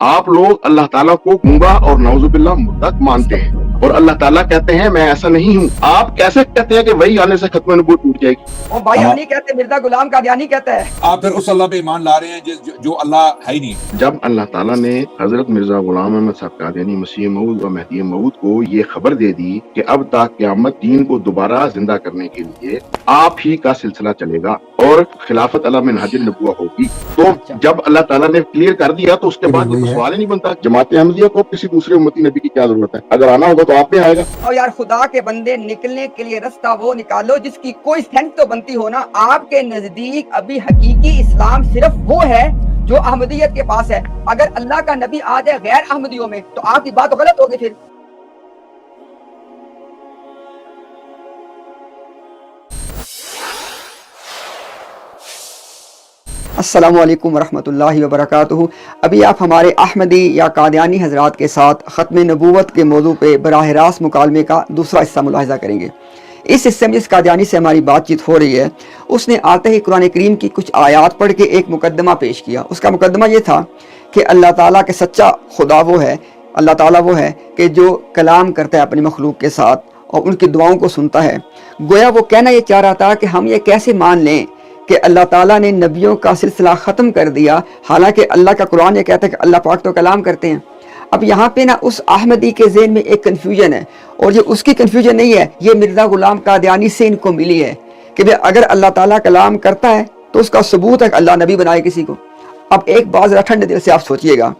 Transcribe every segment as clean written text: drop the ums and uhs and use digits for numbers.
آپ لوگ اللہ تعالیٰ کو گنگا اور نعوذ باللہ مردک مانتے ہیں، اور اللہ تعالیٰ کہتے ہیں میں ایسا نہیں ہوں۔ آپ کیسے کہتے ہیں کہ وہی آنے سے ختم نبوت ٹوٹ جائے گی؟ وہ بھائی ہم نہیں کہتے، مرزا غلام قادیانی کہتا ہے۔ آپ پھر اس اللہ پہ ایمان لا رہے ہیں جو اللہ ہے ہی نہیں۔ جب اللہ تعالیٰ نے حضرت مرزا غلام احمد صاحب قادیانی مسیح موعود و مہدی موعود کو یہ خبر دے دی کہ اب تک قیامت دین کو دوبارہ زندہ کرنے کے لیے آپ ہی کا سلسلہ چلے گا اور خلافت علی منہج النبوہ ہوگی، تو جب اللہ تعالیٰ نے کلیئر کر دیا تو اس کے بعد یہ سوال ہی نہیں بنتا جماعت احمدیہ کو کسی دوسرے امتی نبی کی کیا ضرورت ہے؟ اگر آنا ہوگا تو آپ پہ آئے گا۔ اور یار خدا کے بندے، نکلنے کے لیے رستہ وہ نکالو جس کی کوئی سینس تو بنتی ہو نا۔ آپ کے نزدیک ابھی حقیقی اسلام صرف وہ ہے جو احمدیت کے پاس ہے۔ اگر اللہ کا نبی آ جائے غیر احمدیوں میں تو آپ کی بات تو غلط ہوگی پھر۔ السلام علیکم ورحمۃ اللہ وبرکاتہ۔ ابھی آپ ہمارے احمدی یا قادیانی حضرات کے ساتھ ختم نبوت کے موضوع پہ براہ راست مکالمے کا دوسرا حصہ ملاحظہ کریں گے۔ اس حصے میں جس قادیانی سے ہماری بات چیت ہو رہی ہے، اس نے آتے ہی قرآن کریم کی کچھ آیات پڑھ کے ایک مقدمہ پیش کیا۔ اس کا مقدمہ یہ تھا کہ اللہ تعالیٰ کے سچا خدا وہ ہے، اللہ تعالیٰ وہ ہے کہ جو کلام کرتا ہے اپنی مخلوق کے ساتھ اور ان کی دعاؤں کو سنتا ہے۔ گویا وہ کہنا یہ چاہ رہا تھا کہ ہم یہ کیسے مان لیں کہ اللہ تعالیٰ نے نبیوں کا سلسلہ ختم کر دیا، حالانکہ اللہ کا قرآن یہ کہتا ہے کہ اللہ پاک تو کلام کرتے ہیں۔ اب یہاں پہ نا اس احمدی کے ذہن میں ایک کنفیوژن ہے، اور یہ اس کی کنفیوژن نہیں ہے، یہ مرزا غلام قادیانی سے ان کو ملی ہے کہ اگر اللہ تعالیٰ کلام کرتا ہے تو اس کا ثبوت ہے کہ اللہ نبی بنائے کسی کو۔ اب ایک بات ذرا ٹھنڈے دل سے آپ سوچئے گا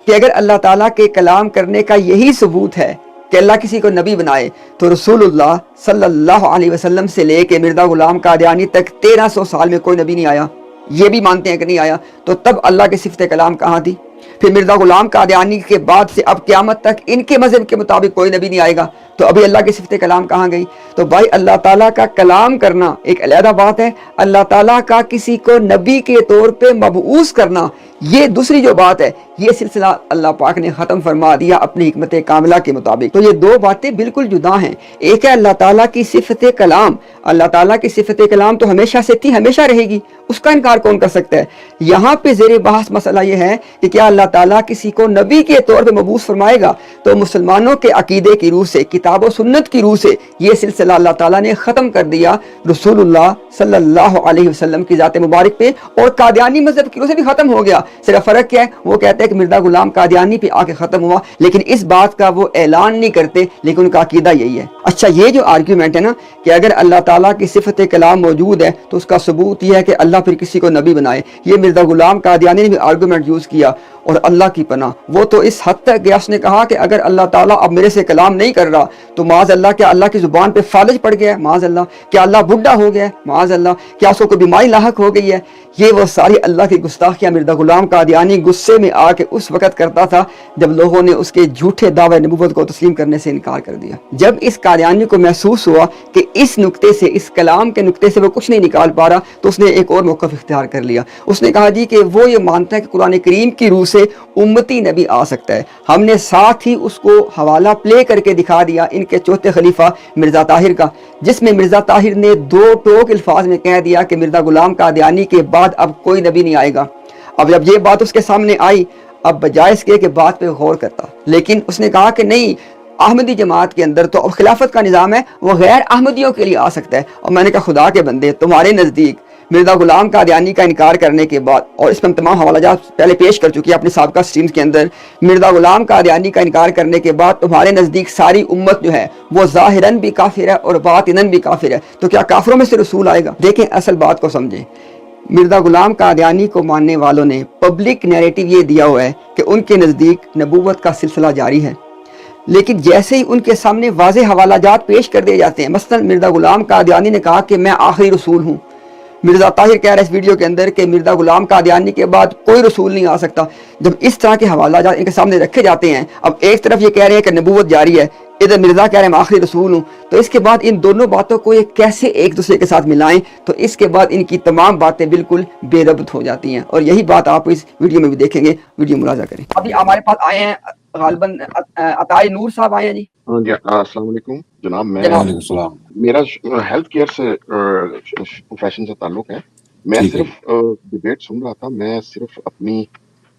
کہ اگر اللہ تعالیٰ کے کلام کرنے کا یہی ثبوت ہے کہ اللہ کسی کو نبی بنائے، تو رسول اللہ صلی اللہ علیہ وسلم سے لے کے مرزا غلام قادیانی تک 1300 سال میں کوئی نبی نہیں آیا، یہ بھی مانتے ہیں کہ نہیں آیا، تو تب اللہ کی صفت کلام کہاں تھی؟ پھر مرزا غلام قادیانی کے بعد سے اب قیامت تک ان کے مذہب کے مطابق کوئی نبی نہیں آئے گا، تو ابھی اللہ کی صفت کلام کہاں گئی؟ تو بھائی اللہ تعالیٰ کا کلام کرنا ایک علیحدہ بات ہے، اللہ تعالیٰ کا کسی کو نبی کے طور پہ مبعوث کرنا یہ دوسری جو بات ہے، یہ سلسلہ اللہ پاک نے ختم فرما دیا اپنی حکمت کاملہ کے مطابق۔ تو یہ دو باتیں بالکل جدا ہیں۔ ایک ہے اللہ تعالیٰ کی صفت کلام، اللہ تعالیٰ کی صفت کلام تو ہمیشہ سے تھی، ہمیشہ رہے گی، اس کا انکار کون کر سکتا ہے؟ یہاں پہ زیر بحث مسئلہ یہ ہے کہ کیا اللہ تعالیٰ کسی کو نبی کے طور پہ مبعوث فرمائے گا؟ تو مسلمانوں کے عقیدے کی روح سے، کتاب و سنت کی روح سے یہ سلسلہ اللہ تعالیٰ نے ختم کر دیا رسول اللہ صلی اللہ علیہ وسلم کی ذات مبارک پہ، اور قادیانی مذہب کی روح سے بھی ختم ہو گیا۔ صرف فرق کیا ہے؟ وہ کہتے ہیں کہ مرزا غلام قادیانی پہ آ کے ختم ہوا، لیکن اس بات کا وہ اعلان نہیں کرتے، لیکن ان کا عقیدہ یہی ہے۔ اچھا، یہ جو آرگیومنٹ ہے نا کہ اگر اللہ تعالیٰ کی صفت کلام موجود ہے تو اس کا ثبوت یہ ہے کہ اللہ پھر کسی کو نبی بنائے، یہ مرزا غلام قادیانی نے بھی آرگیومنٹ یوز کیا، اور اللہ کی پناہ وہ تو اس حد تک گیا، اس نے کہا کہ اگر اللہ تعالیٰ اب میرے سے کلام نہیں کر رہا تو معاذ اللہ کیا اللہ کی زبان پہ فالج پڑ گیا ہے؟ معاذ اللہ کیا اللہ بڈھا ہو گیا ہے؟ معاذ اللہ کیا اس کو کوئی بیماری لاحق ہو گئی ہے؟ یہ وہ ساری اللہ کی گستاخیاں مرزا غلام قادیانی غصے میں آ کے اس وقت کرتا تھا جب لوگوں نے اس کے جھوٹے دعوے نبوت کو تسلیم کرنے سے انکار کر دیا۔ جب اس قادیانی کو محسوس ہوا کہ اس نقطے سے، اس کلام کے نقطے سے وہ کچھ نہیں نکال پا رہا، تو اس نے ایک اور موقف اختیار کر لیا۔ اس نے کہا جی کہ وہ یہ مانتا ہے کہ قرآن کریم کی روح سے امتی نبی آ سکتا ہے۔ ہم نے ساتھ ہی اس کو حوالہ پلے کر کے دکھا دیا ان کے چوتھے خلیفہ مرزا طاہر کا، جس میں مرزا طاہر نے دو ٹوک الفاظ میں کہہ دیا کہ مرزا غلام قادیانی کے بعد اب کوئی نبی نہیں آئے گا۔ اب جب یہ بات اس کے سامنے آئی، اب بجائے اس کے کہ بات پہ غور کرتا، لیکن اس نے کہا کہ نہیں، احمدی جماعت کے اندر تو اب خلافت کا نظام ہے، وہ غیر احمدیوں کے لیے آ سکتا ہے۔ اور میں نے کہا خدا کے بندے، تمہارے نزدیک مرزا غلام قادیانی کا انکار کرنے کے بعد، اور اس میں تمام حوالہ جات پہلے پیش کر چکی ہے اپنے سابقہ سٹریمز کے اندر، مرزا غلام قادیانی کا انکار کرنے کے بعد تمہارے نزدیک ساری امت جو ہے وہ ظاہراً بھی کافر ہے اور باطناً بھی کافر ہے، تو کیا کافروں میں سے رسول آئے گا؟ دیکھیں اصل بات کو سمجھیں، مرزا غلام قادیانی کو ماننے والوں نے پبلک نیریٹو یہ دیا ہوا ہے کہ ان کے نزدیک نبوت کا سلسلہ جاری ہے، لیکن جیسے ہی ان کے سامنے واضح حوالہ جات پیش کر دیے جاتے ہیں، مثلا مرزا غلام قادیانی نے کہا کہ میں آخری رسول ہوں، مرزا طاہر کہہ رہا ہے اس ویڈیو کے اندر کہ مرزا غلام قادیانی کے بعد کوئی رسول نہیں آ سکتا۔ جب اس طرح کے حوالہ جات ان کے سامنے رکھے جاتے ہیں، اب ایک طرف یہ کہہ رہے ہیں کہ نبوت جاری ہے، ادھر مرزا کہہ رہے ہیں میں آخری رسول ہوں، تو اس کے بعد ان دونوں باتوں کو یہ کیسے ایک دوسرے کے ساتھ ملائیں؟ تو اس کے بعد ان کی تمام باتیں بالکل بے ربط ہو جاتی ہیں، اور یہی بات آپ اس ویڈیو میں بھی دیکھیں گے، ویڈیو ملاحظہ کریں۔ ابھی ہمارے پاس آئے ہیں غالباً عطائی نور صاحب آئے ہیں جی۔ ہاں جی، السلام علیکم جناب۔ وعلیکم السلام۔ میرا ہیلتھ کیئر سے پروفیشن سے تعلق ہے۔ میں صرف ڈبیٹ سن رہا تھا، میں صرف اپنی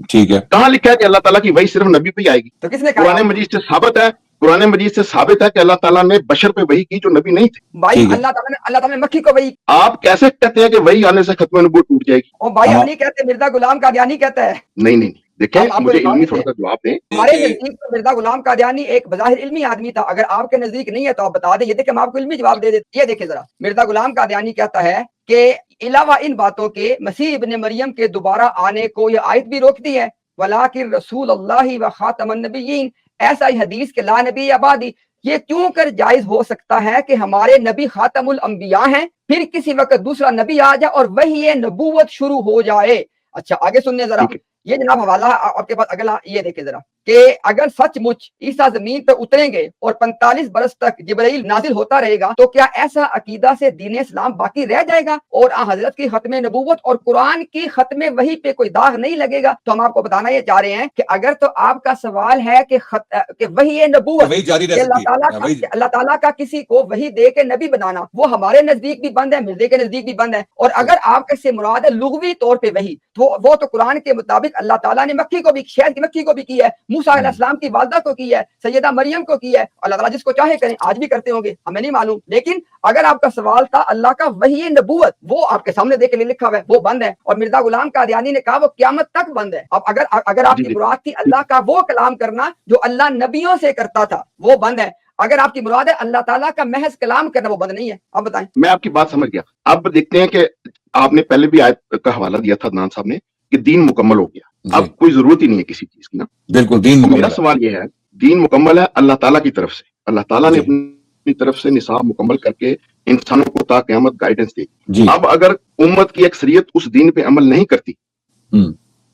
ٹھیک ہے, کہاں لکھا ہے کہ اللہ تعالیٰ کی وحی صرف نبی پہ ہی آئے گی؟ تو کس نے کہا؟ قرآن مجید سے ثابت ہے، قرآن مجید سے ثابت ہے کہ اللہ تعالیٰ نے بشر پہ وحی کی جو نبی نہیں تھے۔ بھائی ٹھیک ہے. اللہ تعالیٰ نے مکھی کو وہی، آپ کیسے کہتے ہیں کہ وحی آنے سے ختم نبوت ٹوٹ جائے گی؟ اور بھائی ہم ہاں. نہیں کہتے، مرزا غلام قادیانی کہتا ہے۔ نہیں نہیں نہیں، دیکھیں ہم کو مجھے جواب علمی دیں، تھوڑا سا جواب دیں۔ ہمارے نزدیک تو مرزا غلام قادیانی ایک بظاہر علمی آدمی تھا، اگر آپ کے نزدیک نہیں ہے تو آپ بتا دیں، یہ دیکھیں ہم آپ کو علمی جواب دے دیتے۔ یہ دیکھیں ذرا، مرزا غلام قادیانی کہتا ہے کہ علاوہ ان باتوں کے مسیح ابن مریم کے دوبارہ آنے کو یہ آیت بھی روکتی ہے، وَلَٰكِن رسول اللہ و خاتم النبیین، ایسا ہی حدیث کے لا نبی آبادی۔ یہ کیوں کر جائز ہو سکتا ہے کہ ہمارے نبی خاتم الانبیاء ہیں، پھر کسی وقت دوسرا نبی آ جائے اور وہی نبوت شروع ہو جائے؟ اچھا آگے سننے ذرا، ٹھیک ہے، یہ جناب حوالہ آپ کے پاس اگلا، یہ دیکھیں ذرا کہ اگر سچ مچ عیسیٰ زمین پہ اتریں گے اور 45 برس تک جبرائیل نازل ہوتا رہے گا تو کیا ایسا عقیدہ سے دین اسلام باقی رہ جائے گا اور حضرت کی ختم نبوت اور قرآن کی ختم وحی پہ کوئی داغ نہیں لگے گا؟ تو ہم آپ کو بتانا یہ چاہ رہے ہیں کہ اگر تو آپ کا سوال ہے کہ وحی نبوت، وہی جاری رہ کہ سکتی ہے. اللہ تعالیٰ کا کسی کو وحی دے کے نبی بنانا، وہ ہمارے نزدیک بھی بند ہے، مرزے کے نزدیک بھی بند ہے۔ اور اگر آپ کے سے مراد ہے لغوی طور پہ وحی، تو وہ تو قرآن کے مطابق اللہ تعالیٰ نے مکھی کو بھی، شہد کی مکھی کو بھی کی ہے، موسیٰ علیہ السلام کی والدہ کو کی ہے، سیدہ مریم کو کی ہے، اللہ تعالیٰ جس کو چاہے کریں، آج بھی کرتے ہوں گے، ہمیں نہیں معلوم۔ لیکن اگر آپ کا سوال تھا اللہ کا وحی نبوت، وہ آپ کے سامنے دیکھ کے لکھا ہوا ہے، وہ بند ہے، اور مرزا غلام قادیانی نے کہا وہ قیامت تک بند ہے۔ اب اگر آپ کی مراد تھی اللہ کا وہ کلام کرنا جو اللہ نبیوں سے کرتا تھا، وہ بند ہے۔ اگر آپ کی مراد ہے اللہ تعالیٰ کا محض کلام کرنا، وہ بند نہیں ہے۔ اب بتائیں۔ میں آپ کی بات سمجھ گیا۔ اب دیکھتے ہیں کہ آپ نے پہلے بھی آیت کا حوالہ دیا تھا عدنان صاحب نے کہ دین مکمل ہو گیا، اب کوئی ضرورت ہی نہیں ہے کسی چیز کی نا۔ بالکل دین مکمل میرا ہے. سوال یہ ہے، دین مکمل ہے اللہ تعالیٰ کی طرف سے، اللہ تعالیٰ نے اپنی طرف سے نصاب مکمل کر کے انسانوں کو تا قیامت گائیڈنس دے گی۔ اب اگر امت کی اکثریت اس دین پہ عمل نہیں کرتی،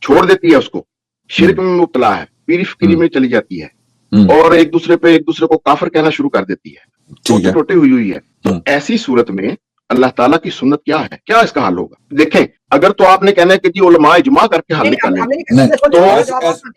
چھوڑ دیتی ہے اس کو، شرک میں مبتلا ہے، پیری فکری میں چلی جاتی ہے، اور ایک دوسرے کو کافر کہنا شروع کر دیتی ہے، ٹوٹے ٹوٹے ہوئی ہے، تو ایسی صورت میں اللہ تعالیٰ کی سنت کیا ہے؟ کیا اس کا حل ہوگا؟ دیکھیں اگر تو آپ نے کہنا ہے کہ جی علماء اجماع کر کے حل نکالیں،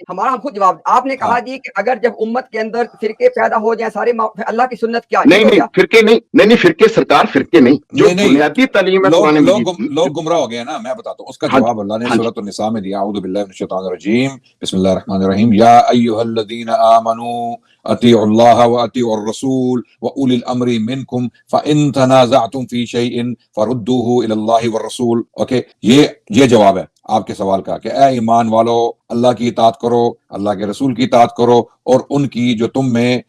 ہمارا ہم خود جواب، آپ نے کہا جی کہ اگر جب امت کے اندر فرقے پیدا ہو جائیں سارے، اللہ کی سنت کیا ہے؟ نہیں فرقے نہیں فرقے، سرکار فرقے نہیں، جو بنیادی تعلیم ہے قرآن مجید کی، لوگ گمراہ ہو گئے نا، میں بتاتا ہوں اس کا جواب اللہ نے سورۃ النساء میں دیا۔ اعوذ باللہ من الشیطان الرجیم، بسم اللہ الرحمن الرحیم، یا ایھا الذین آمنوا اطیعوا اللہ واطیعوا الرسول واولی الامر منکم فان تنازعتم فی شیء فردوه الی اللہ والرسول۔ اوکے، یہ جواب ہے آپ کے سوال کا کہ اے ایمان والو، اللہ کی اطاعت کرو، اللہ کے رسول کی اطاعت کرو، اور ان کی جو تم میں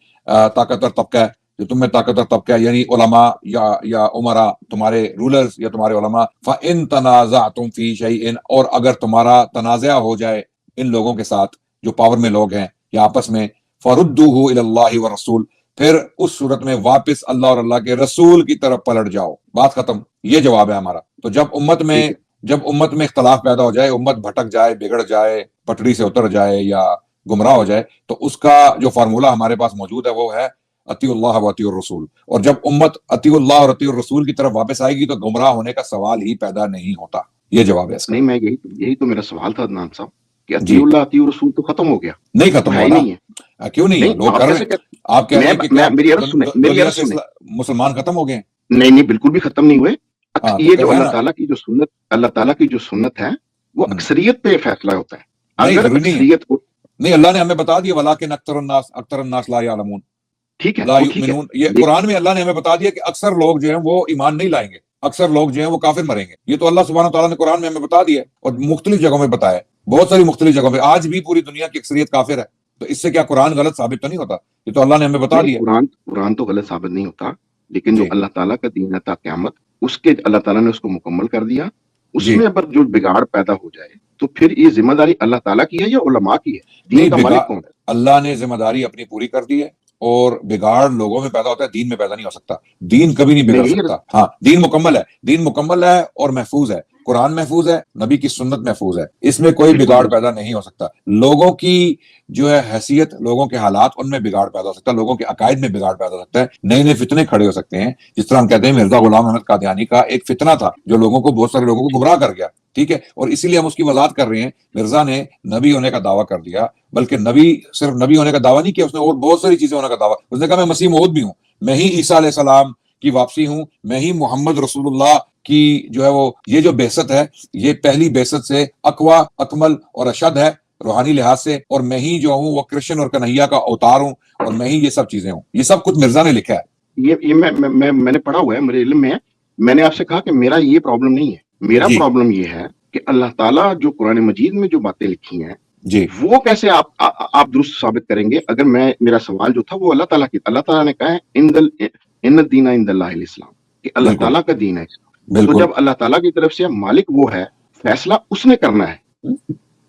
طاقتور طبقہ ہے، یعنی علماء یا عمراء، تمہارے رولرز یا تمہارے علماء، فَإِن تَنَازَعْتُمْ فِي شَيْءٍ، اور اگر تمہارا تنازع ہو جائے ان لوگوں کے ساتھ جو پاور میں لوگ ہیں یا آپس میں، فَرُدُّوهُ إِلَى اللَّهِ وَالرَّسُولِ، پھر اس صورت میں واپس اللہ اور اللہ کے رسول کی طرف پلٹ جاؤ، بات ختم۔ یہ جواب ہے ہمارا۔ تو جب امت میں اختلاف پیدا ہو جائے، امت بھٹک جائے، بگڑ جائے، پٹری سے اتر جائے یا گمراہ ہو جائے، تو اس کا جو فارمولہ ہمارے پاس موجود ہے وہ ہے اطیعوا اللہ واطیعوا الرسول۔ اور جب امت اطیعوا اللہ اور اطیعوا الرسول کی طرف واپس آئے گی تو گمراہ ہونے کا سوال ہی پیدا نہیں ہوتا۔ یہ جواب ہے اس کا۔ نہیں، میں یہی تو میرا سوال تھا عدنان صاحب کہ اطیعوا اللہ اطیعوا الرسول تو ختم ہو گیا، نہیں ختم ہوا نہیں نا؟ کیوں نہیں؟ لوگ کر رہے ہیں۔ آپ کہہ رہے ہیں کہ دنیا سے مسلمان ختم ہو گئے؟ نہیں بالکل بھی ختم نہیں ہوئے۔ یہ جو اللہ تعالیٰ کی جو سنت ہے وہ اکثریت پہ فیصلہ ہوتا ہے۔ اگر اکثریت کو نہیں، اللہ نے ہمیں بتا دیا وَلَٰكِنْ أَكْثَرَ النَّاسِ لَا يَعْلَمُونَ، ٹھیک ہے، لا یؤمنون۔ یہ قرآن میں اللہ نے ہمیں بتا دیا کہ اکثر لوگ جو ہیں وہ ایمان نہیں لائیں گے، اکثر لوگ جو ہیں وہ کافر مریں گے۔ یہ تو اللہ سبحانہ وتعالیٰ نے قرآن میں ہمیں بتا دیا ہے، اور مختلف جگہوں میں بتایا ہے، بہت ساری مختلف جگہوں پہ۔ آج بھی پوری دنیا کی اکثریت کافر ہے، تو اس سے کیا قرآن غلط ثابت تو نہیں ہوتا؟ یہ تو اللہ نے ہمیں بتا دیا۔ قرآن تو غلط ثابت نہیں ہوتا، لیکن جو اللہ تعالیٰ کا دین ہے تا قیامت، اس کے اللہ تعالیٰ نے اس کو مکمل کر دیا۔ اس میں اگر جو بگاڑ پیدا ہو جائے تو پھر یہ ذمہ داری اللہ تعالیٰ کی ہے یا علماء کی ہے؟ دین کا مالک کون ہے؟ اللہ نے ذمہ داری اپنی پوری کر دی ہے، اور بگاڑ لوگوں میں پیدا ہوتا ہے، دین میں پیدا نہیں ہو سکتا۔ دین کبھی نہیں بگڑ سکتا۔ ہاں، دین مکمل ہے اور محفوظ ہے، قرآن محفوظ ہے، نبی کی سنت محفوظ ہے، اس میں کوئی بگاڑ پیدا نہیں ہو سکتا۔ لوگوں کی جو ہے حیثیت، لوگوں کے حالات، ان میں بگاڑ پیدا ہو سکتا ہے، لوگوں کے عقائد میں بگاڑ پیدا ہو سکتا ہے، نئے فتنے کھڑے ہو سکتے ہیں۔ جس طرح ہم کہتے ہیں مرزا غلام احمد قادیانی کا ایک فتنہ تھا جو بہت سارے لوگوں کو گمراہ کر گیا، ٹھیک ہے، اور اسی لیے ہم اس کی وضاحت کر رہے ہیں۔ مرزا نے نبی ہونے کا دعویٰ کر دیا، بلکہ صرف نبی ہونے کا دعویٰ نہیں کیا، اس نے اور بہت ساری چیزیں ہونے کا دعویٰ۔ اس نے کہا میں مسیح موعود بھی ہوں، میں ہی عیسیٰ علیہ السلام کی واپسی ہوں، میں ہی محمد رسول اللہ کی جو ہے وہ یہ جو بعثت ہے، یہ پہلی بعثت سے اقویٰ، اکمل اور اشد ہے، روحانی لحاظ سے، اور میں ہی جو ہوں وہ کرشن اور کنہیا کا اوتار ہوں، اور میں ہی یہ سب چیزیں ہوں. یہ سب کچھ مرزا نے لکھا ہے. یہ میں نے پڑھا ہوا ہے، میرے علم میں ہے. میں نے آپ سے کہا کہ میرا یہ پرابلم نہیں ہے، میرا جی پرابلم یہ ہے کہ اللہ تعالیٰ جو قرآن مجید میں جو باتیں لکھی ہیں جی وہ کیسے آپ درست ثابت کریں گے؟ اگر میرا سوال جو تھا وہ اللہ تعالیٰ نے کہا ہے ان الدین عند اللہ الاسلام، کہ اللہ بالکل تعالیٰ کا دین ہے اسلام. تو بالکل. جب اللہ تعالیٰ کی طرف سے مالک وہ ہے، فیصلہ اس نے کرنا ہے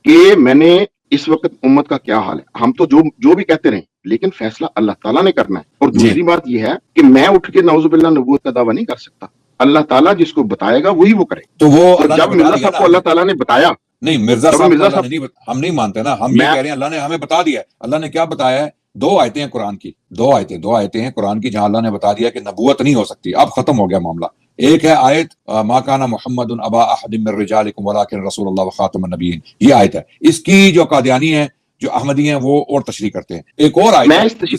کہ میں نے اس وقت امت کا کیا حال ہے. ہم تو جو بھی کہتے رہیں، لیکن فیصلہ اللہ تعالیٰ نے کرنا ہے. اور جی دوسری بات یہ ہے کہ میں اٹھ کے نعوذ باللہ نبوت کا دعویٰ نہیں کر سکتا. اللہ تعالیٰ جس کو بتائے گا وہی وہ کرے. تو وہ تو اللہ جب نے بتا مرزا دیا صاحب کو نا. اللہ تعالیٰ نے بتایا، نہیں مرزا جب صاحب کو مرزا اللہ صاحب نے نہیں ہم نہیں مانتے نا. ہم یہ میں کہہ رہے ہیں اللہ نے ہمیں بتا دیا ہے. اللہ نے کیا بتایا ہے؟ 2 آیتیں ہیں قرآن کی، 2 آیتیں ہیں قرآن کی جہاں اللہ نے بتا دیا کہ نبوت نہیں ہو سکتی. اب ختم ہو گیا معاملہ. ایک ہے آیت ما کان محمد ابا احد من رجالکم ولکن رسول اللہ وخاتم النبیین، یہ آیت ہے. اس کی جو قادیانی ہیں، جو احمدی ہیں، وہ اور تشریح کرتے ہیں. ایک اور آیت ہے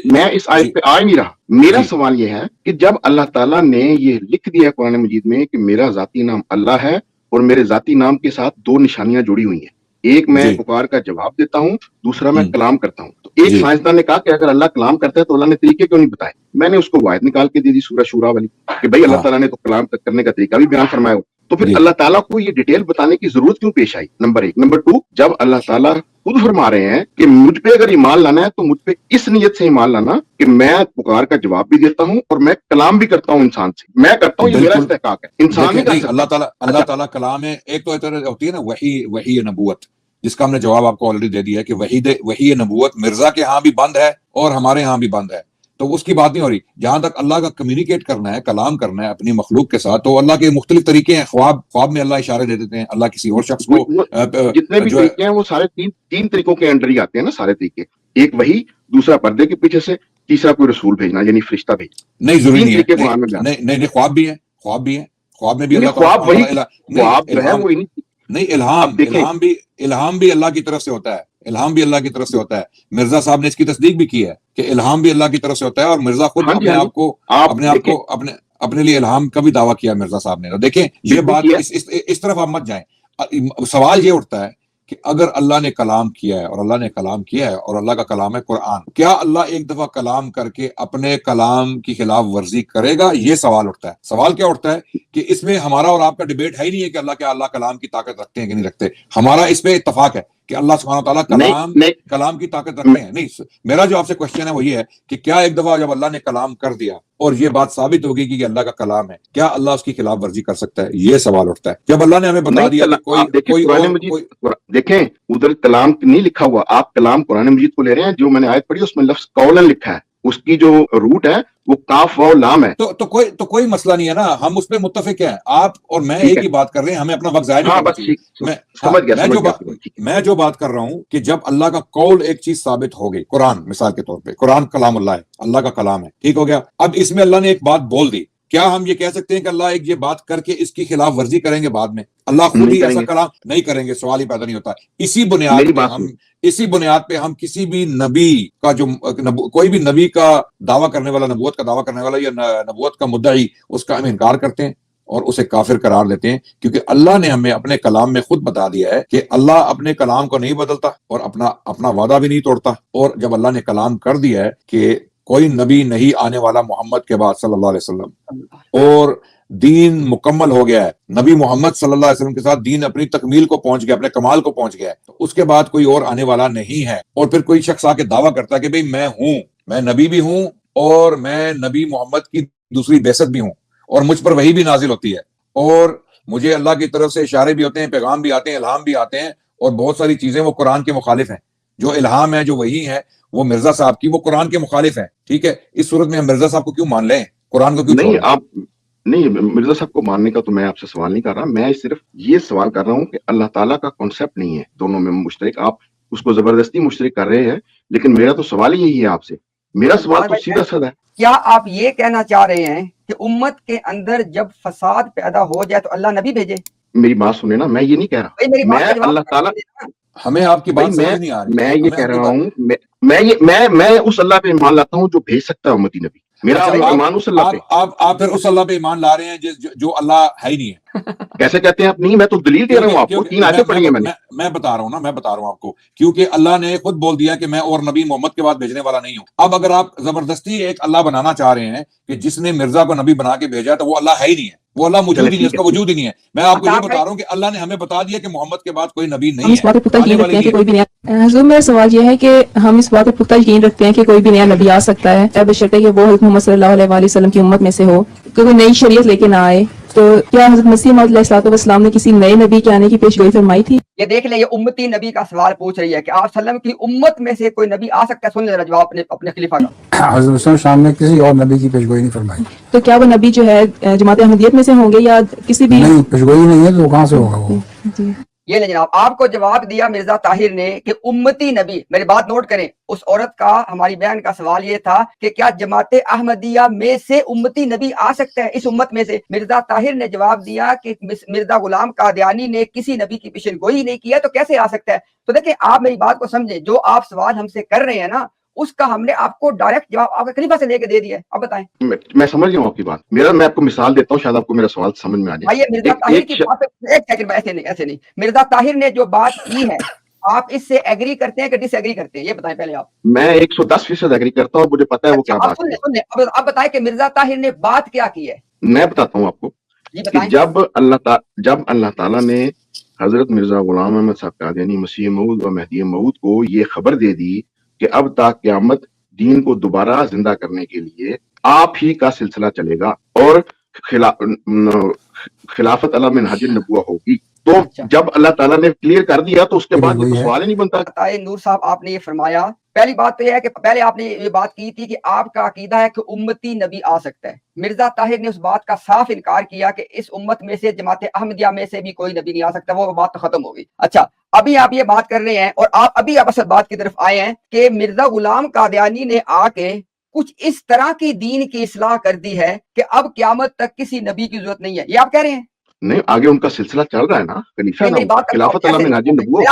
میں اس آیت پہ آ ہی نہیں رہا. میرا جی سوال یہ ہے کہ جب اللہ تعالیٰ نے یہ لکھ دیا قرآن مجید میں کہ میرا ذاتی نام اللہ ہے اور میرے ذاتی نام کے ساتھ 2 نشانیاں جڑی ہوئی ہیں، ایک میں جی پکار کا جواب دیتا ہوں، دوسرا میں ہم، کلام کرتا ہوں. تو ایک جی سائنسدان نے کہا کہ اگر اللہ کلام کرتا ہے تو اللہ نے طریقے کیوں نہیں بتائے؟ میں نے اس کو وائد نکال کے دے دی سورہ شورا والی کہ بھائی اللہ ہاں تعالیٰ نے تو کلام کرنے کا طریقہ بھی بیان فرمایا ہو. تو پھر جی اللہ تعالیٰ کو یہ ڈیٹیل بتانے کی ضرورت کیوں پیش آئی؟ نمبر 1. نمبر 2، جب اللہ تعالیٰ خود فرما رہے ہیں کہ مجھ پہ اگر ایمان لانا ہے تو مجھ پہ اس نیت سے ایمان لانا کہ میں پکار کا جواب بھی دیتا ہوں اور میں کلام بھی کرتا ہوں انسان سے. میں کرتا ہوں، یہ میرا بالکل. استحقاق ہے، انسان دیکھیں نہیں کر نہیں، سکتا. اللہ اچھا، تعالیٰ کلام ہے. ایک تو ہوتی ہے نا وحی نبوت، جس کا ہم نے جواب آپ کو آلریڈی دے دیا ہے کہ وحی نبوت مرزا کے ہاں بھی بند ہے اور ہمارے ہاں بھی بند ہے. تو اس کی بات نہیں ہو رہی. جہاں تک اللہ کا کمیونیکیٹ کرنا ہے، کلام کرنا ہے اپنی مخلوق کے ساتھ، تو اللہ کے مختلف طریقے ہیں. خواب میں اللہ اشارے دے دیتے ہیں. اللہ کسی اور شخص کو جتنے بھی جو ہے طریقے ہیں وہ سارے تین طریقوں کے انڈر ہی آتے ہیں نا سارے طریقے. ایک وہی، دوسرا پردے کے پیچھے سے، تیسرا کوئی رسول بھیجنا یعنی فرشتہ بھیجنا. نہیں ضروری 3 نہیں ہے. طریقے قرآن میں بیان. نہیں، خواب بھی ہیں. خواب میں بھی اللہ تعالیٰ خواب سبحانہ وہی، وتعالیٰ نہیں خواب جو ہے وہ نہیں اب دیکھیں الہام بھی اللہ کی طرف سے ہوتا ہے. الہام بھی اللہ کی طرف سے ہوتا ہے. مرزا صاحب نے اس کی تصدیق بھی کی ہے کہ الہام بھی اللہ کی طرف سے ہوتا ہے. اور مرزا خود ہاں جی اپنے ہاں جی آپ کو آپ دیکھیں اپنے لیے الہام کا بھی دعویٰ کیا مرزا صاحب نے. تو دیکھیں یہ بالکل بات کیا. اس طرف آپ مت جائیں. سوال یہ اٹھتا ہے کہ اگر اللہ نے کلام کیا ہے اور اللہ کا کلام ہے قرآن، کیا اللہ ایک دفعہ کلام کر کے اپنے کلام کی خلاف ورزی کرے گا؟ یہ سوال اٹھتا ہے. سوال کیا اٹھتا ہے کہ اس میں ہمارا اور آپ کا ڈیبیٹ ہے ہی نہیں ہے کہ اللہ کلام کی طاقت رکھتے ہیں کہ نہیں رکھتے. ہمارا اس پہ اتفاق ہے کہ اللہ سبحانہ تعالیٰ کلام کی طاقت رکھتے ہیں. نہیں، میرا جو آپ سے کوشچن ہے وہ یہ ہے کہ کیا ایک دفعہ جب اللہ نے کلام کر دیا اور یہ بات ثابت ہوگی کہ اللہ کا کلام ہے، کیا اللہ اس کی خلاف ورزی کر سکتا ہے؟ یہ سوال اٹھتا ہے. جب اللہ نے ہمیں بتا دیا کہ کوئی اور دیکھیں ادھر کلام نہیں لکھا ہوا، آپ کلام قرآن مجید کو لے رہے ہیں. جو میں نے آیت پڑھی اس میں لفظ قولن لکھا ہے، اس کی جو روٹ ہے وہ کاف واو لام ہے. تو کوئی مسئلہ نہیں ہے نا. ہم اس پہ متفق ہیں. آپ اور میں ایک ہی بات کر رہے ہیں. ہمیں اپنا وقت ضائع نہیں کرنا چاہیے. میں جو بات کر رہا ہوں کہ جب اللہ کا قول ایک چیز ثابت ہو گئی، قرآن مثال کے طور پہ، قرآن کلام اللہ ہے، اللہ کا کلام ہے، ٹھیک ہو گیا. اب اس میں اللہ نے ایک بات بول دی، کیا ہم یہ کہہ سکتے ہیں کہ اللہ ایک یہ بات کر کے اس کی خلاف ورزی کریں گے بعد میں؟ اللہ خود ہی ایسا کلام نہیں کریں گے. سوال ہی پیدا نہیں ہوتا. اسی بنیاد پہ ہم کسی بھی نبی کا کوئی بھی نبی کا دعویٰ کرنے والا، نبوت کا دعویٰ کرنے والا یا نبوت کا مدعی، اس کا ہم انکار کرتے ہیں اور اسے کافر قرار دیتے ہیں. کیونکہ اللہ نے ہمیں اپنے کلام میں خود بتا دیا ہے کہ اللہ اپنے کلام کو نہیں بدلتا اور اپنا وعدہ بھی نہیں توڑتا. اور جب اللہ نے کلام کر دیا ہے کہ کوئی نبی نہیں آنے والا محمد کے بعد صلی اللہ علیہ وسلم، اور دین مکمل ہو گیا ہے، نبی محمد صلی اللہ علیہ وسلم کے ساتھ دین اپنی تکمیل کو پہنچ گیا، اپنے کمال کو پہنچ گیا ہے، تو اس کے بعد کوئی اور آنے والا نہیں ہے. اور پھر کوئی شخص آ کے دعویٰ کرتا ہے کہ بھئی میں نبی بھی ہوں اور میں نبی محمد کی دوسری بعثت بھی ہوں اور مجھ پر وحی بھی نازل ہوتی ہے اور مجھے اللہ کی طرف سے اشارے بھی ہوتے ہیں، پیغام بھی آتے ہیں، الہام بھی آتے ہیں، اور بہت ساری چیزیں وہ قرآن کے مخالف ہیں. جو الہام ہے، جو وحی ہے، وہ مرزا صاحب کی، وہ قرآن کے مخالف ہے. ٹھیک ہے، اس صورت میں ہم مرزا صاحب کو کیوں مان لیں؟ قرآن کو کیوں چھوڑ لیں؟ نہیں، مرزا صاحب کو ماننے کا تو میں آپ سے سوال نہیں کر رہا. میں صرف یہ سوال کر رہا ہوں کہ اللہ تعالیٰ کا کانسیپٹ نہیں ہے دونوں میں مشترک. آپ اس کو زبردستی مشترک کر رہے ہیں، لیکن میرا تو سوال ہی یہی ہے آپ سے. میرا سوال تو سیدھا سادہ ہے. کیا آپ یہ کہنا چاہ رہے ہیں کہ امت کے اندر جب فساد پیدا ہو جائے تو اللہ نبی بھیجے؟ میری بات سنیں نا، میں یہ نہیں کہہ رہا. میں اللہ تعالیٰ، ہمیں آپ کی بات سمجھ نہیں آ رہی. میں یہ کہہ رہا ہوں، میں اس اللہ پہ ایمان لاتا ہوں جو بھیج سکتا ہے امتی نبی. میرا اچھا، ایمان اس اللہ پہ. آپ پھر اس اللہ پہ ایمان لا رہے ہیں جو اللہ ہے ہی نہیں ہے. کیسے کہتے ہیں آپ نہیں؟ میں تو دلیل دے رہا ہوں آپ کو، 3 آیتیں پڑھی ہیں میں نے. میں بتا رہا ہوں آپ کو، کیونکہ اللہ نے خود بول دیا کہ میں اور نبی محمد کے بعد بھیجنے والا نہیں ہوں. اب اگر آپ زبردستی ایک اللہ بنانا چاہ رہے ہیں کہ جس نے مرزا کو نبی بنا کے بھیجا تو وہ اللہ ہے ہی نہیں ہے، وہ اللہ موجود ہی نہیں ہے، اس کا وجود ہی نہیں ہے. میں آپ کو یہ بتا رہا ہوں کہ اللہ نے ہمیں بتا دیا کہ محمد کے بعد کوئی نبی نہیں ہے. اس بات پر پختہ یقین رکھتے ہیں کہ کوئی بھی نیا حضور، میرا سوال یہ ہے کہ ہم اس بات پر پختہ یقین رکھتے ہیں کہ کوئی بھی نیا نبی آ سکتا ہے بشرطے کہ وہ حضرت محمد صلی اللہ علیہ وسلم کی امت میں سے ہو، کہ کوئی نئی شریعت لے کے نہ آئے. تو کیا حضرت مسیح موعود علیہ الصلوۃ والسلام نے کسی نئے نبی کے آنے کی پیشگوئی فرمائی تھی؟ یہ دیکھ لیں، یہ امتی نبی کا سوال پوچھ رہی ہے کہ آپ وسلم کی امت میں سے کوئی نبی آ سکتا ہے؟ سن لیں ذرا جواب اپنے خلیفہ کا. حضرت مسلم شام نے کسی اور نبی کی پیشگوئی نہیں فرمائی. تو کیا وہ نبی جو ہے جماعت احمدیت میں سے ہوں گے یا کسی بھی؟ نہیں، پیشگوئی نہیں ہے تو کہاں سے ہوگا وہ؟ جی یہ لیں جناب، آپ کو جواب دیا مرزا طاہر نے کہ امتی نبی. میری بات نوٹ کریں، اس عورت کا، ہماری بہن کا سوال یہ تھا کہ کیا جماعت احمدیہ میں سے امتی نبی آ سکتا ہے اس امت میں سے؟ مرزا طاہر نے جواب دیا کہ مرزا غلام قادیانی نے کسی نبی کی پیشن گوئی نہیں کیا، تو کیسے آ سکتا ہے؟ تو دیکھیں، آپ میری بات کو سمجھیں، جو آپ سوال ہم سے کر رہے ہیں نا، اس کا ہم نے آپ کو ڈائریکٹ جواب آپ کے خلیفہ سے لے کے دے دیا ہے. اب بتائیں. میں سمجھ گیا ہوں آپ کی بات. میں آپ کو مثال دیتا ہوں، شاید آپ کو میرا سوال سمجھ میں آ بھائی، جائے. مرزا طاہر کی بات ایک سیکنڈ، ایسے نہیں. مرزا طاہر نے جو بات کی ہے، آپ اس سے ایگری کرتے ہیں کہ ڈس ایگری کرتے ہیں؟ یہ بتائیں پہلے آپ. میں 110% ایگری کرتا ہوں، مجھے پتا ہے وہ کیا بات ہے. سن لیں، اب بتائیں کہ مرزا طاہر نے بات کیا کی ہے. میں بتاتا ہوں آپ کو کہ جب اللہ تعالیٰ نے حضرت مرزا غلام احمد صاحب قادیانی مسیح موعود و مہدی موعود کو یہ خبر دے دی کہ اب تا قیامت دین کو دوبارہ زندہ کرنے کے لیے آپ ہی کا سلسلہ چلے گا اور خلافت علی منہج النبوہ ہوگی، تو جب اللہ تعالیٰ نے کلیئر کر دیا تو اس کے بعد یہ سوال ہی نہیں بنتا. نور صاحب، آپ نے یہ فرمایا، پہلی بات تو یہ ہے کہ پہلے آپ نے یہ بات کی تھی کہ آپ کا عقیدہ ہے کہ امتی نبی آ سکتا ہے. مرزا طاہر نے اس بات کا صاف انکار کیا کہ اس امت میں سے، جماعت احمدیہ میں سے بھی کوئی نبی نہیں آ سکتا. وہ بات تو ختم ہو گئی. اچھا، ابھی آپ یہ بات کر رہے ہیں اور آپ ابھی اصل بات کی طرف آئے ہیں کہ مرزا غلام قادیانی نے آ کے کچھ اس طرح کی دین کی اصلاح کر دی ہے کہ اب قیامت تک کسی نبی کی ضرورت نہیں ہے. یہ آپ کہہ رہے ہیں؟ نہیں، آگے ان کا سلسلہ چل رہا ہے نا، خلافت علی منہج النبوہ.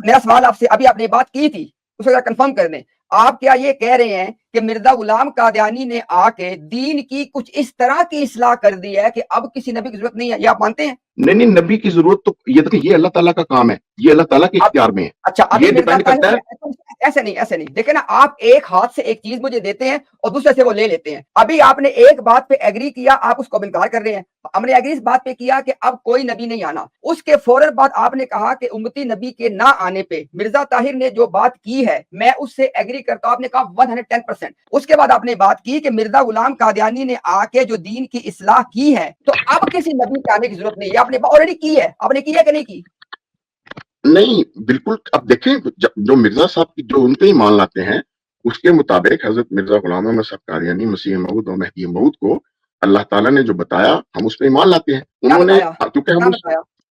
میرا سوال آپ سے، ابھی آپ نے بات کی تھی، اس کو کنفرم کر دیں. آپ کیا یہ کہہ رہے ہیں کہ مرزا غلام قادیانی نے آ کے دین کی کچھ اس طرح کی اصلاح کر دی ہے کہ اب کسی نبی کی ضرورت نہیں ہے؟ یہ آپ مانتے ہیں؟ نہیں، نبی کی ضرورت تو یہ اللہ تعالیٰ کا کام ہے، یہ اللہ تعالیٰ کے اختیار میں ہے. اچھا، یہ ڈیپینڈ کرتا ہے. ایسے نہیں دیکھیں نا، آپ ایک ہاتھ سے ایک چیز مجھے دیتے ہیں اور دوسرے سے وہ لے لیتے ہیں. ابھی آپ نے ایک بات پہ ایگری کیا، آپ اس کو انکار کر رہے ہیں. ہم نے ایگری اس بات پہ کیا کہ اب کوئی نبی نہیں آنا. اس کے فوراً بعد آپ نے کہا کہ امتی نبی کے نہ آنے پہ مرزا طاہر نے جو بات کی ہے میں اس سے ایگری کرتا ہوں. آپ نے کہا 110%. اس کے بعد آپ نے بات کی کہ مرزا غلام قادیانی نے آ کے جو دین کی اصلاح کی ہے تو اب کسی نبی کے آنے کی ضرورت نہیں ہے. آپ نے آلریڈی کی ہے. آپ نے کی ہے کہ نہیں کی؟ نہیں، بالکل. اب دیکھیں، جو مرزا صاحب کی جو ان پہ ایمان لاتے ہیں اس کے مطابق حضرت مرزا غلام احمد صاحب قادیانی مسیح موعود اور مہدی موعود کو اللہ تعالیٰ نے جو بتایا ہم اس پہ ایمان لاتے ہیں. انہوں نے کیونکہ ہم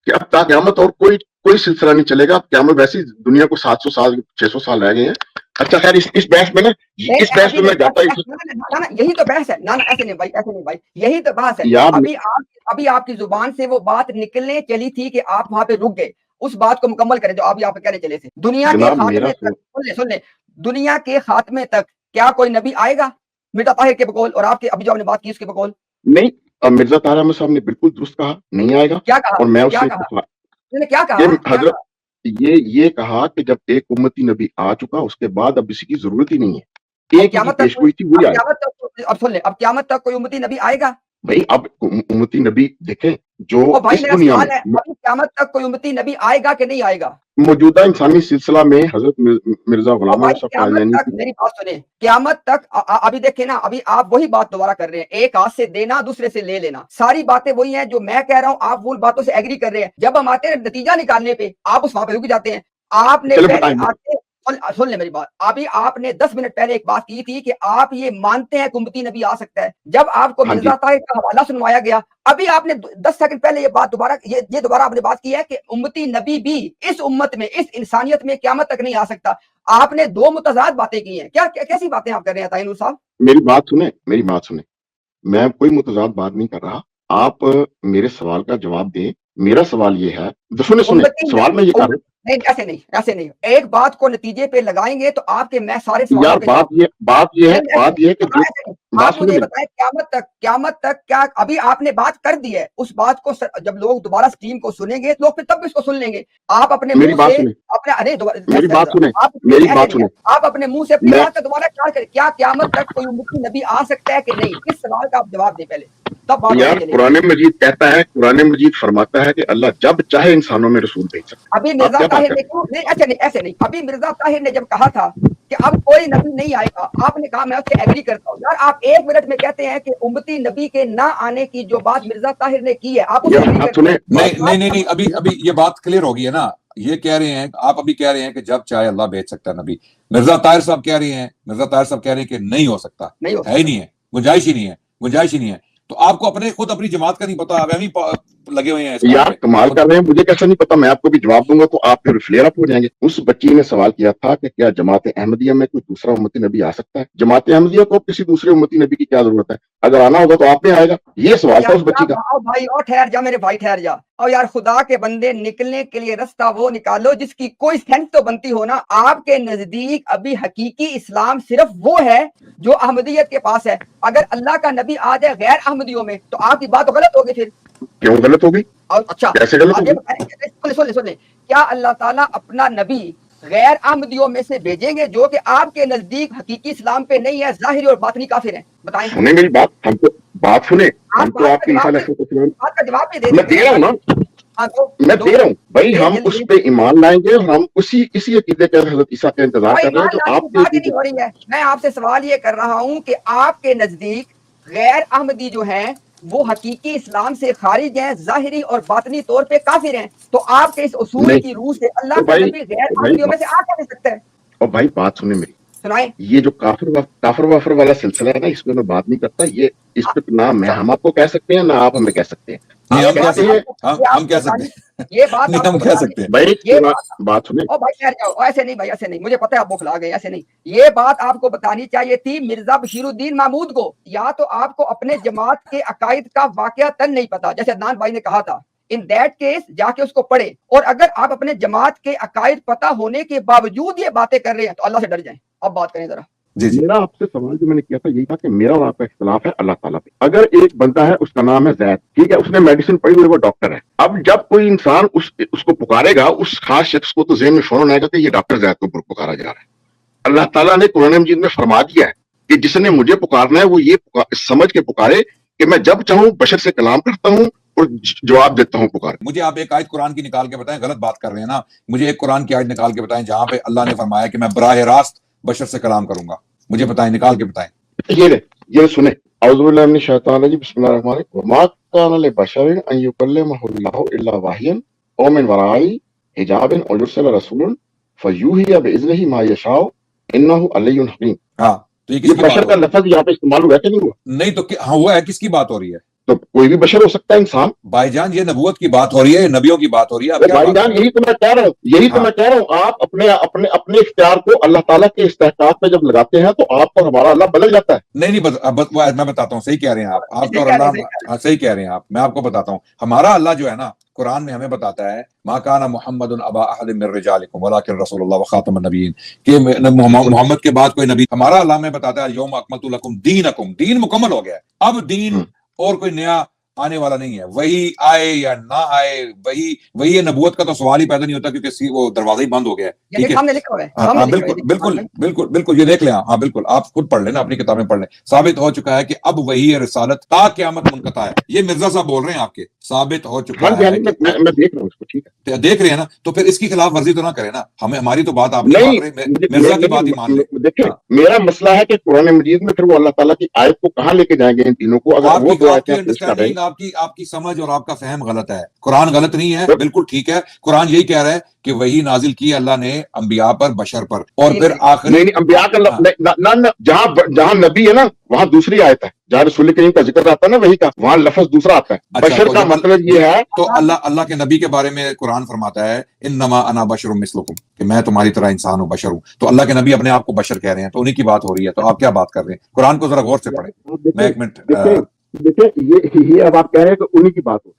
کہ اب تا قیامت اور کوئی سلسلہ نہیں چلے گا. قیامت ویسی دنیا کو 700 سال 600 سال رہ گئے ہیں. اچھا خیر، اس بحث میں نا، اس بحث میں جاتا یہی تو بحث ہے. نا ایسے نہیں بھائی، یہی تو بحث ہے. ابھی آپ کی زبان سے وہ بات نکلنے چلی تھی کہ آپ وہاں پہ رک گئے. اس بات کو مکمل کریں جو ابھی آپ کہنے چلے تھے. دنیا کے خاتمے تک، سن لیں، دنیا کے خاتمے تک کیا کوئی نبی آئے گا مرزا طاہر کے بقول اور آپ کے ابھی جو آپ نے بات کی اس کے بقول؟ نہیں. مرزا طاہر احمد صاحب نے بالکل درست کہا، نہیں آئے گا. کیا کہا؟ اور میں اس سے کیا کہا حضرت یہ کہا کہ جب ایک امتی نبی آ چکا اس کے بعد اب اسی کی ضرورت ہی نہیں ہے. ایک ہی پیشگوئی تھی، وہی آئے. اب سن لیں، اب قیامت تک کوئی امتی نبی آئے گا؟ بھائی اب امتی نبی دیکھیں جو اس دنیا میں قیامت تک کوئی امتی نبی آئے گا کہ نہیں آئے گا؟ موجودہ انسانی سلسلہ میں حضرت مرزا غلام احمد صاحب قادیانی. میری بات سنیں، قیامت تک ابھی دیکھیں نا، ابھی آپ وہی بات دوبارہ کر رہے ہیں، ایک ہاتھ سے دینا دوسرے سے لے لینا. ساری باتیں وہی ہیں جو میں کہہ رہا ہوں، آپ وہ باتوں سے ایگری کر رہے ہیں. جب ہم آتے ہیں نتیجہ نکالنے پہ آپ اس وہاں پہ رک جاتے ہیں. آپ نے سن لیں میری بات، ابھی آپ نے 10 منٹ پہلے ایک بات کی تھی کہ آپ یہ مانتے ہیں کہ امتی نبی آ سکتا ہے. جب آپ کو مرزا طاہر کا حوالہ سنوایا گیا، ابھی آپ نے 10 سیکنڈ پہلے یہ بات دوبارہ آپ نے بات کی ہے کہ امتی نبی بھی اس امت میں، اس انسانیت میں قیامت تک نہیں آ سکتا. آپ نے دو متضاد باتیں کی ہیں. کیسی باتیں آپ کر رہے ہیں طاہر صاحب؟ میری بات سنیں. میں کوئی متضاد بات نہیں کر رہا. آپ میرے سوال کا جواب دیں. میرا سوال یہ ہے، سنیں سوال میں یہ کر رہا ہوں. نہیں، ایسے نہیں. ایک بات کو نتیجے پہ لگائیں گے تو آپ کے میں سارے یار بات یہ ہے کہ آپ مجھے بتائیں قیامت تک کیا ابھی آپ نے بات کر دی ہے، اس بات کو جب لوگ دوبارہ سٹریم کو سنیں گے لوگ پھر تب بھی اس کو سن لیں گے. آپ اپنے میری منہ بات سے سنیں، اپنے میری بات سنیں، میری بات سنیں. آپ اپنے منہ سے اپنی میں بات کا دوبارہ خیال کریں. کیا قیامت تک کوئی امتی نبی آ سکتا ہے کہ نہیں؟ اس سوال کا آپ جواب دیں پہلے، تب بات یار آگے چلے گی. قرآن مجید کہتا ہے، قرآن مجید فرماتا ہے کہ اللہ جب چاہے انسانوں میں رسول بھیج سکتا ہے. ابھی آپ مرزا کیا بات طاہر کر نے کیوں نہیں ایسے نہیں ابھی مرزا طاہر نے جب کہا تھا کہ اب کوئی نبی نہیں آئے گا، آپ نے کہا میں اس سے ایگری کرتا ہوں. یار آپ 1 منٹ میں کہتے ہیں کہ امتی نبی کے نہ آنے کی جو بات مرزا طاہر نے کی ہے آپ اس سے یار ایگری بات کرتے سنیں، ہیں؟ نہیں ابھی یہ بات کلیئر ہوگی ہے نا. یہ کہہ رہے ہیں آپ ابھی کہہ رہے ہیں کہ جب چاہے اللہ بھیج سکتا ہے نبی. مرزا طاہر صاحب کہہ رہے ہیں کہ نہیں ہو سکتا، نہیں ہو ہے ہی سکتا. نہیں ہے، گنجائش ہی نہیں ہے. تو آپ کو خود اپنی جماعت کا نہیں پتا، آپ ہی لگے ہوئے ہیں اس کام یار پہ. کمال کر رہے ہیں، مجھے کیسا نہیں پتا. میں آپ کو بھی جواب دوں گا تو آپ پھر فلیئر اپ ہو جائیں گے. اس بچی نے سوال کیا تھا کہ کیا جماعت احمدیہ میں کوئی دوسرا امتی نبی آ سکتا ہے؟ جماعت احمدیہ کو کسی دوسرے امتی نبی کی کیا ضرورت ہے؟ اگر آنا ہوگا تو آپ میں آئے گا. یہ سوال تھا اس بچی کا. بھائی اور ٹھہر جا میرے بھائی، ٹھہر جا. اور یار خدا کے بندے نکلنے کے لیے رستہ وہ نکالو جس کی کوئی سینس تو بنتی ہو نا. آپ کے نزدیک ابھی حقیقی اسلام صرف وہ ہے جو احمدیت کے پاس ہے. اگر اللہ کا نبی آ جائے غیر احمدیوں میں تو آپ کی بات غلط ہوگی پھر. کیوں غلط ہوگی؟ اور اچھا کیسے غلط آگے ہوگی؟ سن لیں کیا اللہ تعالیٰ اپنا نبی غیر احمدیوں میں سے بھیجیں گے جو کہ آپ کے نزدیک حقیقی اسلام پہ نہیں ہے، ظاہری اور باطنی کافر ہیں؟ بتائیں. سنیں میری بات، ہم تو بات سنیں. ہم آپ تو بات آپ کی کا جواب بھی دے میں دیتے دے ہیں. رہا ہوں نا، میں دے رہا ہوں بھائی. ہم اس پہ ایمان لائیں گے اور ہم اسی عقیدے کے حضرت عیسیٰ کا انتظار کر رہے ہیں جو آپ کے بات ہی عقیدے. نہیں ہو رہی ہے. میں آپ سے سوال یہ کر رہا ہوں کہ آپ کے نزدیک غیر احمدی جو ہیں وہ حقیقی اسلام سے خارج ہیں، ظاہری اور باطنی طور پہ کافر ہیں. تو آپ کے اس اصول نہیں کی روح سے اللہ تو کا بھائی، نبی غیر احمدیوں میں سے آ کیا نہیں سکتا ہے؟ اور بھائی بات سنیں میری. سنائیں. یہ جو کافر وافر والا سلسلہ ہے نا، اس میں میں بات نہیں کرتا. یہ اس پہ نہ میں ہم آپ کو کہہ سکتے ہیں نہ آپ ہمیں کہہ سکتے ہیں. نہیں آپ ہم کہہ کہتے سکتے ہیں ہیں، ہم کہہ سکتے ہیں. یہ بات نہیں آپ ہم کو کہہ بتا سکتے ہیں. بھائی یہ بات سنیں. او بھائی ٹھہر جاؤ. ایسے نہیں بھائی، ایسے نہیں. مجھے پتہ ہے آپ بخلا گئے، ایسے نہیں. یہ بات آپ کو بتانی چاہیے تھی مرزا بشیر الدین محمود کو. یا تو آپ کو اپنے جماعت کے عقائد کا واقعہ تن نہیں پتا جیسے عدنان بھائی نے کہا تھا. ان دیٹ کیس جا کے اس کو پڑھے. اور اگر آپ اپنے جماعت کے عقائد پتہ ہونے کے باوجود یہ باتیں کر رہے ہیں تو اللہ سے ڈر جائیں. اب بات کریں ذرا. جی میرا آپ سے سوال جو میں نے کیا تھا یہی تھا کہ میرا اور آپ کا اختلاف ہے اللہ تعالیٰ پہ. اگر ایک بندہ ہے اس کا نام ہے زید، ٹھیک ہے، اس نے میڈیسن پڑھی ہوئی، وہ ڈاکٹر ہے. اب جب کوئی انسان اس کو پکارے گا، اس خاص شخص کو تو ذہن میں فوراً آئے گا کہ یہ ڈاکٹر زید کو پکارا جا رہا ہے. اللہ تعالیٰ نے قرآن مجید میں فرما دیا ہے کہ جس نے مجھے پکارنا ہے وہ یہ سمجھ کے پکارے کہ میں جب چاہوں بشر سے کلام کرتا ہوں اور جواب دیتا ہوں پکار. مجھے آپ ایک آیت قرآن کی نکال کے بتائیں، غلط بات کر رہے ہیں نا. مجھے ایک قرآن کی آیت نکال کے بتائیں جہاں پہ اللہ نے فرمایا کہ میں براہ راست بشر سے کلام کروں گا. مجھے بتائیں، نکال کے بتائیں. یہ سنیں. اعوذ باللہ من الشیطان الرجیم، بسم اللہ الرحمن الرحیم. وما كان لبشر ان يكلمه الله الا وحيا او من وراء حجاب او يرسل رسولا فيوحي باذنه ما يشاء انه علي حكيم. ہاں تو یہ کس یہ کی بات بشر ہو کا رہی ہے؟ لفظ یہاں پہ استعمال ہوا ہے کہ نہیں ہوا؟ نہیں تو ہاں ہوا ہے. کس کی بات ہو رہی ہے؟ تو کوئی بھی بشر ہو سکتا ہے، انسان. بھائی جان یہ نبوت کی بات ہو رہی ہے، نبیوں کی بات ہو رہی ہے. آپ کیا بھائی بات کر جان رہے ہیں؟ یہی تو میں کہہ رہا ہوں، میں کہہ رہا ہوں. آپ اپنے اختیار کو اللہ تعالیٰ کے استحقاق پہ جب لگاتے ہیں تو آپ اور ہمارا اللہ بدل جاتا ہے. نہیں میں بتاتا ہوں. صحیح کہہ رہے ہیں آپ کا اور اللہ صحیح کہہ رہے ہیں آپ. میں آپ کو بتاتا ہوں. ہمارا اللہ جو ہے نا قرآن میں ہمیں بتاتا ہے ما کان محمد ابا احد من رجالکم ولکن رسول اللہ وخاتم النبیین، کہ محمد کے بعد کوئی نبی. ہمارا اللہ میں بتاتا ہے یوم اکملت لکم دینکم، دین مکمل ہو گیا ہے. اب دین اور کوئی نیا آنے والا نہیں ہے. وہی آئے یا نہ آئے، وہی نبوت کا تو سوال ہی پیدا نہیں ہوتا کیونکہ وہ دروازہ ہی بند ہو گیا ہے. ٹھیک ہے، ہاں بالکل یہ دیکھ لیں. ہاں بالکل آپ خود پڑھ لیں نا، اپنی کتابیں پڑھ لیں. ثابت ہو چکا ہے کہ اب وہی رسالت تا قیامت منقطع ہے. یہ مرزا صاحب بول رہے ہیں آپ کے. ثابت ہو چکا ہے کہ میں دیکھ رہا ہوں اس کو. ٹھیک ہے، دیکھ رہے ہیں نا، تو پھر اس کی خلاف ورزی تو نہ کریں نا. ہماری تو بات آپ نہیں مان رہے، مرزا کی بات ہی مان لیں. دیکھیں میرا مسئلہ ہے کہ قرآن مجید میں پھر وہ اللہ تعالیٰ کی آیت کو کہاں لے کے جائیں گے ان تینوں کو. اگر وہ دو آپ کی آیتیں پیش کر رہے ہیں. انڈرسٹینڈنگ، آپ کی سمجھ اور آپ کا فہم غلط ہے. قرآن غلط نہیں ہے، بالکل ٹھیک ہے. قرآن یہی کہہ رہا ہے کہ وہی نازل کی اللہ نے انبیاء پر، بشر پر، اور پھر آخری نہیں انبیاء کا جہاں نبی ہے نا وہاں دوسری آیت ہے. جہاں رسول کریم کا ذکر آتا ہے نا وہی کا، وہاں لفظ دوسرا آتا ہے. بشر کا مطلب یہ ہے تو اللہ کے نبی کے بارے میں قرآن فرماتا ہے انما انا بشر مثلکم، کہ میں تمہاری طرح انسان ہوں، بشر ہوں. تو اللہ کے نبی اپنے آپ کو بشر کہہ رہے ہیں، تو انہی کی بات ہو رہی ہے. تو آپ کیا بات کر رہے ہیں؟ قرآن کو ذرا غور سے پڑھیں. میں ایک منٹ دیکھیں یہ اب آپ کہہ رہے ہیں کہ انہی کی بات ہو.